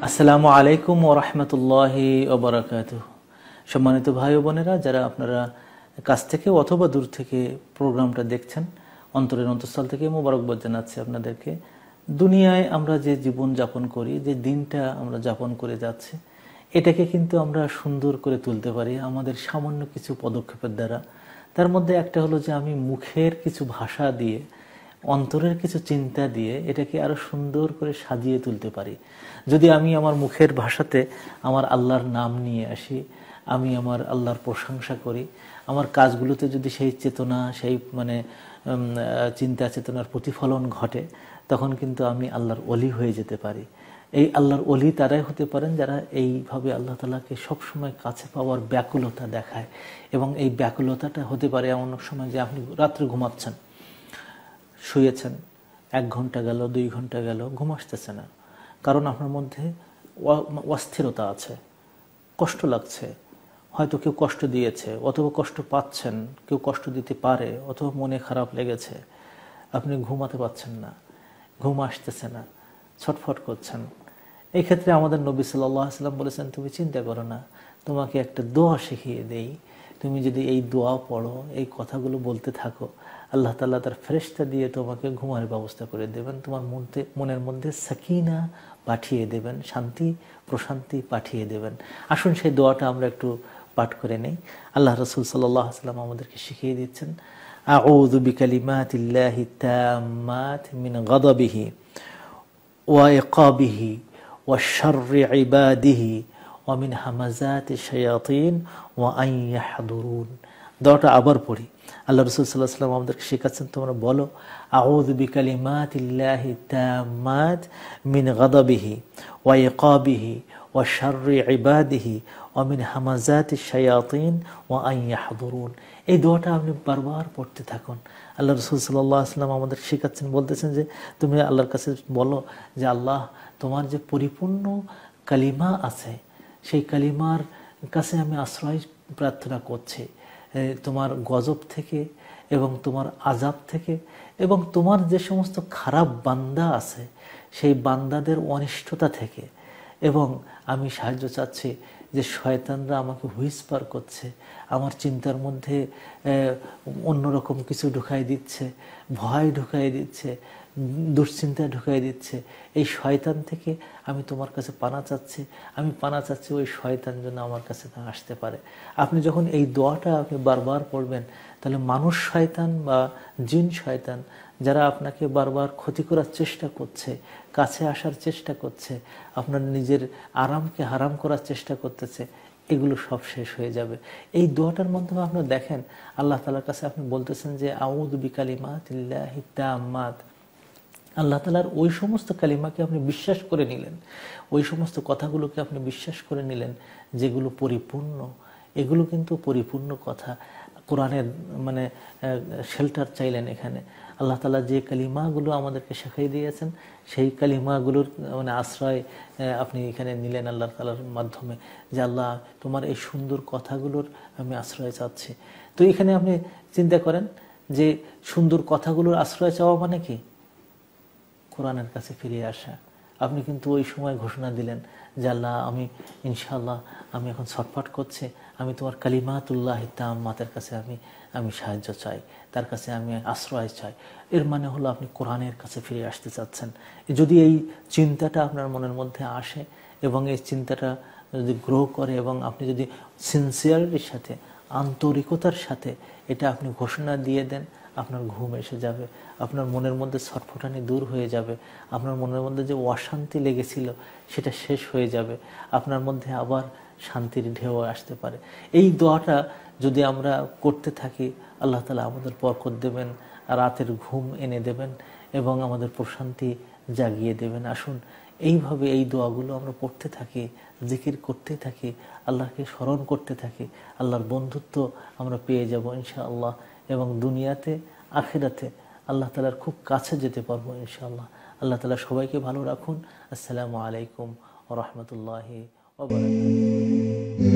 আসসালামু আলাইকুম ওয়া রাহমাতুল্লাহি ওয়া বারাকাতুহু। সম্মানিত ভাই ও বোনেরা, যারা আপনারা কাছ থেকে অথবা দূর থেকে প্রোগ্রামটা দেখছেন, অন্তরের অন্তঃস্থল থেকে মোবারকবাদ জানাচ্ছি আপনাদেরকে। দুনিয়ায় আমরা যে জীবন যাপন করি, যে দিনটা আমরা যাপন করে যাচ্ছি, এটাকে কিন্তু আমরা সুন্দর করে তুলতে পারি আমাদের সামান্য কিছু পদক্ষেপের দ্বারা। তার মধ্যে একটা হলো যে আমি মুখের কিছু ভাষা দিয়ে, অন্তরের কিছু চিন্তা দিয়ে এটাকে আরো সুন্দর করে সাজিয়ে তুলতে পারি। যদি আমি আমার মুখের ভাষাতে আমার আল্লাহর নাম নিয়ে আসি, আমি আমার আল্লাহর প্রশংসা করি, আমার কাজগুলোতে যদি সেই চেতনা, সেই চিন্তা চেতনার প্রতিফলন ঘটে, তখন কিন্তু আমি আল্লাহর ওলি হয়ে যেতে পারি। এই আল্লাহর ওলি তারাই হতে পারেন যারা এইভাবে আল্লাহ তাআলাকে সবসময় কাছে পাওয়ার ব্যাকুলতা দেখায়। এবং এই ব্যাকুলতাটা হতে পারে এমন সময় যে আপনি রাত্রে ঘুমাচ্ছেন, শুয়েছেন, 1 ঘন্টা গেল, 2 ঘন্টা গেল, ঘুম আসতেছে না, কারণ আপনার মধ্যে অস্থিরতা আছে, কষ্ট লাগছে, হয়তো কেউ কষ্ট দিয়েছে অথবা কষ্ট পাচ্ছেন, কেউ কষ্ট দিতে পারে, অথবা মনে খারাপ লেগেছে, আপনি ঘুমাতে পারছেন না, ঘুম আসতেছে না, ছটফট করছেন। এই ক্ষেত্রে আমাদের নবী সাল্লাল্লাহু আলাইহি ওয়াসাল্লাম বলেছেন, তুমি চিন্তা করো না, তোমাকে একটা দোয়া শিখিয়ে দেই, তুমি যদি এই দোয়া পড়ো, এই কথাগুলো বলতে থাকো, আল্লাহ তাআলা তার ফেরেশতা দিয়ে তোমাকে ঘুমার ব্যবস্থা করে দেবেন, তোমার মনের মধ্যে সাকিনা পাঠিয়ে দেবেন, শান্তি প্রশান্তি পাঠিয়ে দেবেন। আসুন সেই দোয়াটা আমরা একটু পাঠ করে নেই। আল্লাহ রাসূল সাল্লাল্লাহু আলাইহি ওয়াসাল্লাম আমাদেরকে শিখিয়ে দিচ্ছেন, আউযু বিকালিমাতিল্লাহি তাম্মাত মিন গাদাবিহি ওয়া ইকাবিহি ওয়া শাররি ইবাদিহি ওয়া মিন হামাযাতিশ শায়াতিন ওয়া আন ইয়াহদুরুন। দোয়াটা আবার পড়ি। আল্লাহ রাসূল সাল্লাল্লাহু আলাইহি ওয়াসাল্লাম আমাদেরকে শেখাচ্ছেন, তোমরা বলো, আউযু বিকালিমাতিল্লাহি তাম্মাত মিন গাদাবিহি ওয়া ইকাবিহি ওয়া শাররি ইবাদিহি ওয়া মিন হামাযাতিশ শায়াতিন ওয়া আন ইয়াহদুরুন। এই দোয়াটা আপনি বারবার পড়তে থাকুন। আল্লাহ রাসূল সাল্লাল্লাহু আলাইহি ওয়াসাল্লাম আমাদের শেখাচ্ছেন, বলতেছেন যে তুমি আল্লাহর কাছে বলো যে আল্লাহ, তোমার যে পরিপূর্ণ কালিমা আছে, সেই কালিমার কাছে আমি আশ্রয় প্রার্থনা করছি তোমার গজব থেকে এবং তোমার আযাব থেকে, এবং তোমার যে সমস্ত খারাপ বান্দা আছে সেই বান্দাদের অনিষ্টতা থেকে। এবং আমি সাহায্য চাচ্ছি যে শয়তানরা আমাকে হুইসপার করছে, আমার চিন্তার মধ্যে অন্যরকম কিছু ঢুকাই দিচ্ছে, ভয় ঢুকাই দিচ্ছে, দুশ্চিন্তা ঢুকাই দিচ্ছে। এই শয়তান থেকে আমি তোমার কাছে পানা চাচ্ছি, আমি পানা চাচ্ছি ওই শয়তান যেন আমার কাছে না আসতে পারে। আপনি যখন এই দোয়াটা আপনি বারবার পড়বেন, তাহলে মানুষ শয়তান বা জিন শয়তান যারা আপনাকে বারবার ক্ষতি করার চেষ্টা করছে, কাছে আসার চেষ্টা করছে, আপনার নিজের আরামকে হারাম করার চেষ্টা করতেছে, এগুলো সব শেষ হয়ে যাবে। এই দোয়াটার মাধ্যমে আপনারা দেখেন আল্লাহ তাআলার কাছে আপনি বলতেছেন যে আউযু বিকালিমাতিল্লাহি তাম্মাত। আল্লাহ তাআলার ওই সমস্ত কালিমাকে আপনি বিশ্বাস করে নিলেন, ওই সমস্ত কথাগুলোকে আপনি বিশ্বাস করে নিলেন যেগুলো পরিপূর্ণ। এগুলো কিন্তু পরিপূর্ণ কথা। কোরআনের শেল্টার চাইলেন এখানে। আল্লাহ তাআলা যে কালিমাগুলো আমাদেরকে শেখাই দিয়েছেন, সেই কালিমাগুলোর আশ্রয় আপনি এখানে নিলেন আল্লাহ তাআলার মাধ্যমে, যে আল্লাহ, তোমার এই সুন্দর কথাগুলোর আমি আশ্রয় চাচ্ছি। তো এখানে আপনি চিন্তা করেন যে সুন্দর কথাগুলোর আশ্রয় চাওয়া মানে কি? কোরআনের কাছে ফিরে আসা। আপনি কিন্তু ওই সময় ঘোষণা দিলেন যে আল্লাহ, আমি ইনশাআল্লাহ আমি এখন ছটফট করছি, আমি তোমার কালিমাতুল্লাহি তাম্মাতের কাছে আমি সাহায্য চাই, তার কাছে আমি আশ্রয় চাই। এর মানে হলো আপনি কোরআনের কাছে ফিরে আসতে চাচ্ছেন। যদি এই চিন্তাটা আপনার মনের মধ্যে আসে এবং এই চিন্তাটা যদি গ্রো করে এবং আপনি যদি সিনসিয়ারিটির সাথে, আন্তরিকতার সাথে এটা আপনি ঘোষণা দিয়ে দেন, আপনার ঘুম এসে যাবে, আপনার মনের মধ্যে ছটফটানি দূর হয়ে যাবে, আপনার মনের মধ্যে যে অশান্তি লেগেছিল সেটা শেষ হয়ে যাবে, আপনার মধ্যে আবার শান্তির ঢেউ আসতে পারে। এই দোয়াটা যদি আমরা করতে থাকি, আল্লাহ তাআলা আমাদের বরকত দেবেন, রাতের ঘুম এনে দেবেন এবং আমাদের প্রশান্তি জাগিয়ে দেবেন। আসুন এইভাবে এই দোয়াগুলো আমরা পড়তে থাকি, জিকির করতে থাকি, আল্লাহকে স্মরণ করতে থাকি, আল্লাহর বন্ধুত্ব আমরা পেয়ে যাব ইনশাআল্লাহ, এবং দুনিয়াতে আখিরাতে আল্লাহ তাআলার খুব কাছে যেতে পারবো ইনশাআল্লাহ। আল্লাহ তাআলা সবাইকে ভালো রাখুন। আসসালামু আলাইকুম ওয়া রাহমাতুল্লাহি ওয়া বারাকাতুহু।